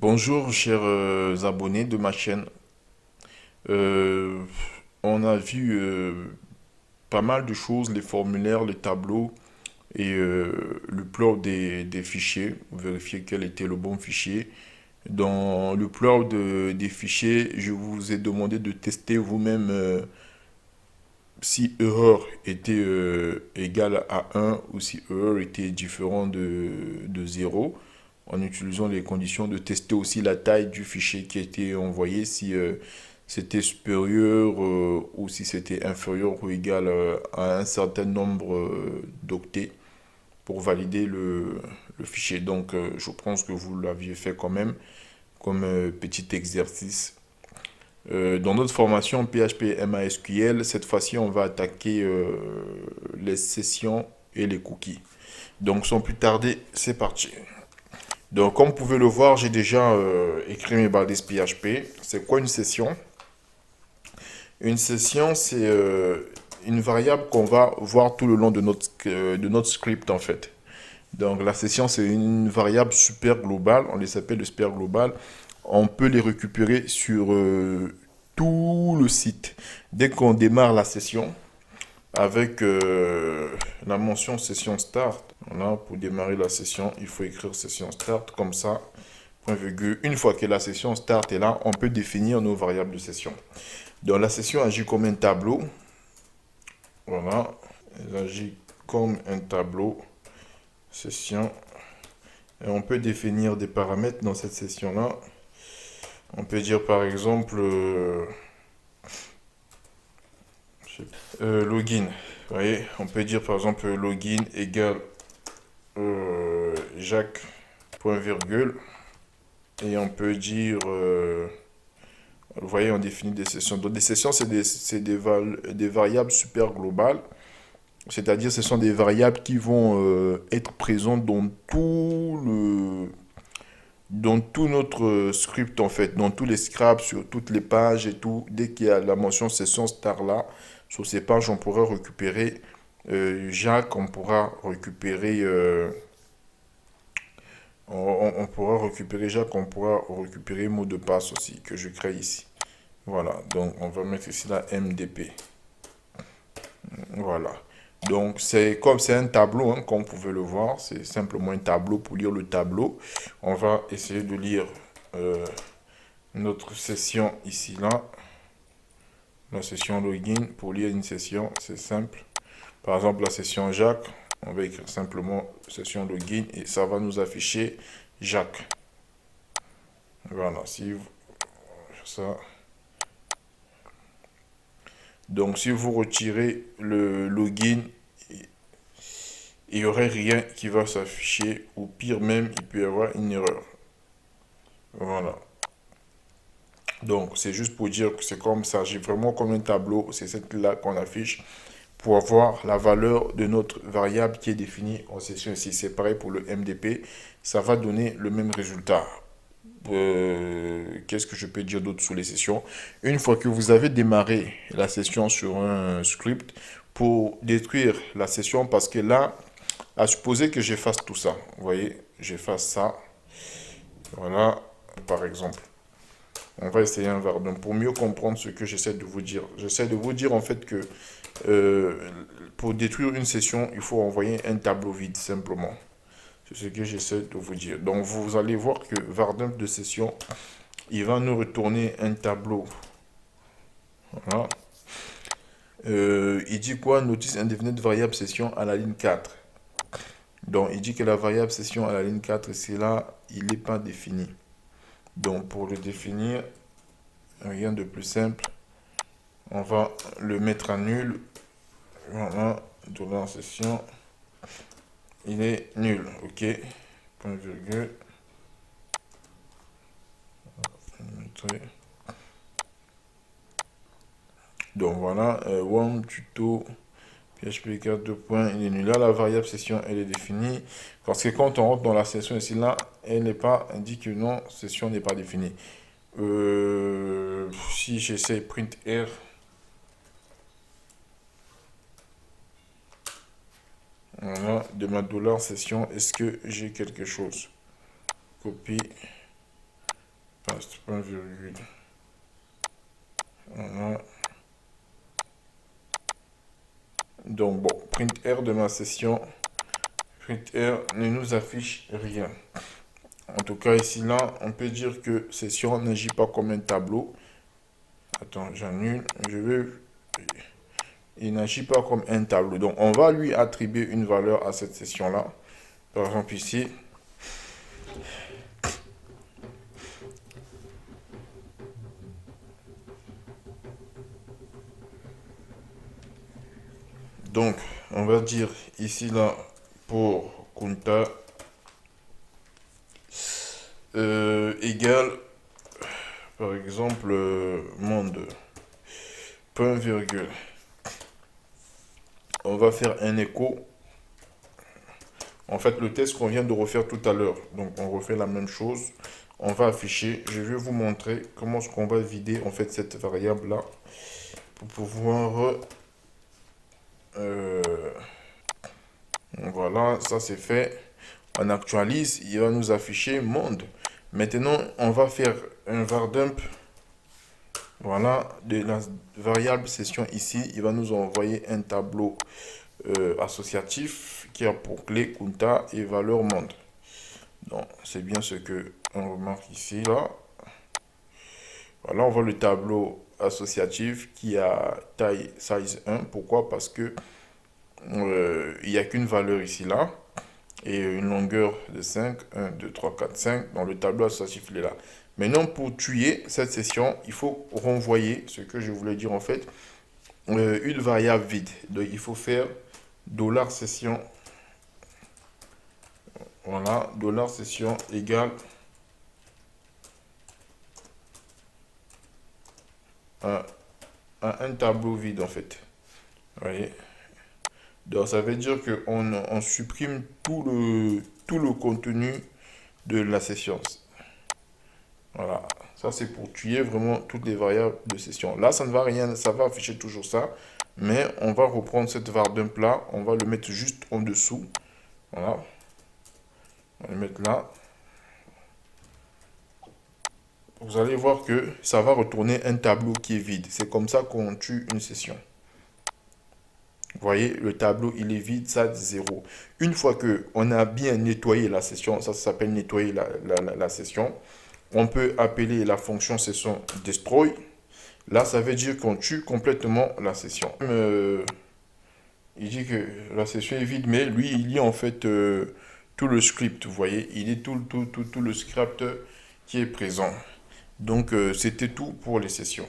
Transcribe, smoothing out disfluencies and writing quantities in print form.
Bonjour chers abonnés de ma chaîne. Euh, on a vu pas mal de choses, les formulaires, les tableaux et le plot des fichiers, vérifier quel était le bon fichier. Dans le plot des fichiers, je vous ai demandé de tester vous-même si erreur était égale à un ou si erreur était différent de 0 en utilisant les conditions de tester aussi la taille du fichier qui a été envoyé, si c'était supérieur ou si c'était inférieur ou égal à un certain nombre d'octets pour valider le fichier. Donc je pense que vous l'aviez fait quand même comme petit exercice. Dans notre formation PHP MySQL, cette fois-ci, on va attaquer les sessions et les cookies. Donc, sans plus tarder, c'est parti. Donc, comme vous pouvez le voir, j'ai déjà écrit mes balises PHP. C'est quoi une session? Une session, c'est une variable qu'on va voir tout le long de notre script, en fait. Donc, la session, c'est une variable super globale. On les appelle de super global. On peut les récupérer sur tout le site. Dès qu'on démarre la session, avec la mention session start, voilà, pour démarrer la session, il faut écrire session start comme ça, point virgule. Une fois que la session start est là, on peut définir nos variables de session. Donc la session agit comme un tableau. Voilà, elle agit comme un tableau session. Et on peut définir des paramètres dans cette session-là. On peut dire par exemple login. Vous voyez, on peut dire par exemple login égale Jacques, point virgule. Et on peut dire, vous voyez, on définit des sessions. Donc des sessions, des variables super globales. C'est-à-dire, ce sont des variables qui vont être présentes dans tout notre script, en fait, dans tous les scraps, sur toutes les pages et tout. Dès qu'il y a la mention session star là, sur ces pages, on pourra récupérer Jacques, on pourra récupérer on pourra récupérer Jacques, on pourra récupérer mot de passe aussi que je crée ici. Voilà, donc on va mettre ici la MDP. Voilà. Donc c'est comme c'est un tableau, hein, comme vous pouvez le voir, c'est simplement un tableau. Pour lire le tableau, on va essayer de lire notre session ici là, la session login. Pour lire une session, c'est simple. Par exemple, la session Jacques, on va écrire simplement session login et ça va nous afficher Jacques. Voilà, si vous, ça. Donc, si vous retirez le login, il n'y aurait rien qui va s'afficher. Ou pire même, il peut y avoir une erreur. Voilà. Donc, c'est juste pour dire que c'est comme ça. J'ai vraiment comme un tableau. C'est cette-là qu'on affiche pour avoir la valeur de notre variable qui est définie en session ici. C'est pareil pour le MDP. Ça va donner le même résultat. Qu'est-ce que je peux dire d'autre sur les sessions? Une fois que vous avez démarré la session sur un script, pour détruire la session, parce que là, à supposer que j'efface tout ça, vous voyez, j'efface ça, voilà, par exemple. On va essayer un Vardon pour mieux comprendre ce que j'essaie de vous dire. J'essaie de vous dire en fait que pour détruire une session, il faut envoyer un tableau vide simplement. C'est ce que j'essaie de vous dire. Donc vous allez voir que Vardump de session, il va nous retourner un tableau. Voilà. Il dit quoi? Notice indefinite variable session à la ligne 4. Donc il dit que la variable session à la ligne 4, c'est là, il n'est pas défini. Donc pour le définir, rien de plus simple. On va le mettre à nul. Voilà, de la session. Il est nul, ok. Point virgule. Donc voilà, one tuto PHP 4 points, il est nul. Là, la variable session, elle est définie. Parce que quand on rentre dans la session ici, là, elle n'est pas indique que non, session n'est pas définie. Si j'essaie print R, voilà, de ma dollar session, est-ce que j'ai quelque chose? Copie. reste point virgule. Voilà. Donc bon, print R de ma session. Print R ne nous affiche rien. En tout cas, ici, là, on peut dire que session n'agit pas comme un tableau. Attends, j'annule. Il n'agit pas comme un tableau. Donc, on va lui attribuer une valeur à cette session-là. Par exemple, ici. Donc, on va dire ici, là, pour Kunta, égale, par exemple, monde, point virgule. On va faire un écho. En fait, le test qu'on vient de refaire tout à l'heure. Donc, on refait la même chose. On va afficher. Je vais vous montrer comment est-ce qu'on va vider, en fait, cette variable-là. Pour pouvoir... voilà, ça c'est fait. On actualise. Il va nous afficher monde. Maintenant, on va faire un var dump. Voilà, de la variable session ici. Il va nous envoyer un tableau associatif qui a pour clé Kunta et valeur monde. Donc, c'est bien ce que on remarque ici, là. Voilà, on voit le tableau associatif qui a taille size 1. Pourquoi? Parce que il n'y a qu'une valeur ici, là. Et une longueur de 5. 1, 2, 3, 4, 5. Donc, le tableau associatif, il est là. Maintenant, pour tuer cette session, il faut renvoyer ce que je voulais dire en fait. Une variable vide. Donc, il faut faire $session. Voilà, $session égale à un tableau vide en fait. Vous voyez? Donc, ça veut dire qu'on supprime tout le contenu de la session. Voilà, ça c'est pour tuer vraiment toutes les variables de session. Là, ça ne va rien, ça va afficher toujours ça. Mais on va reprendre cette var dump là, on va le mettre juste en dessous. Voilà. On va le mettre là. Vous allez voir que ça va retourner un tableau qui est vide. C'est comme ça qu'on tue une session. Vous voyez, le tableau, il est vide, ça dit 0. Une fois qu'on a bien nettoyé la session, ça s'appelle nettoyer la session, on peut appeler la fonction session destroy. Là, ça veut dire qu'on tue complètement la session. Il dit que la session est vide, mais lui, il lit en fait tout le script. Vous voyez, il lit tout le script qui est présent. Donc, c'était tout pour les sessions.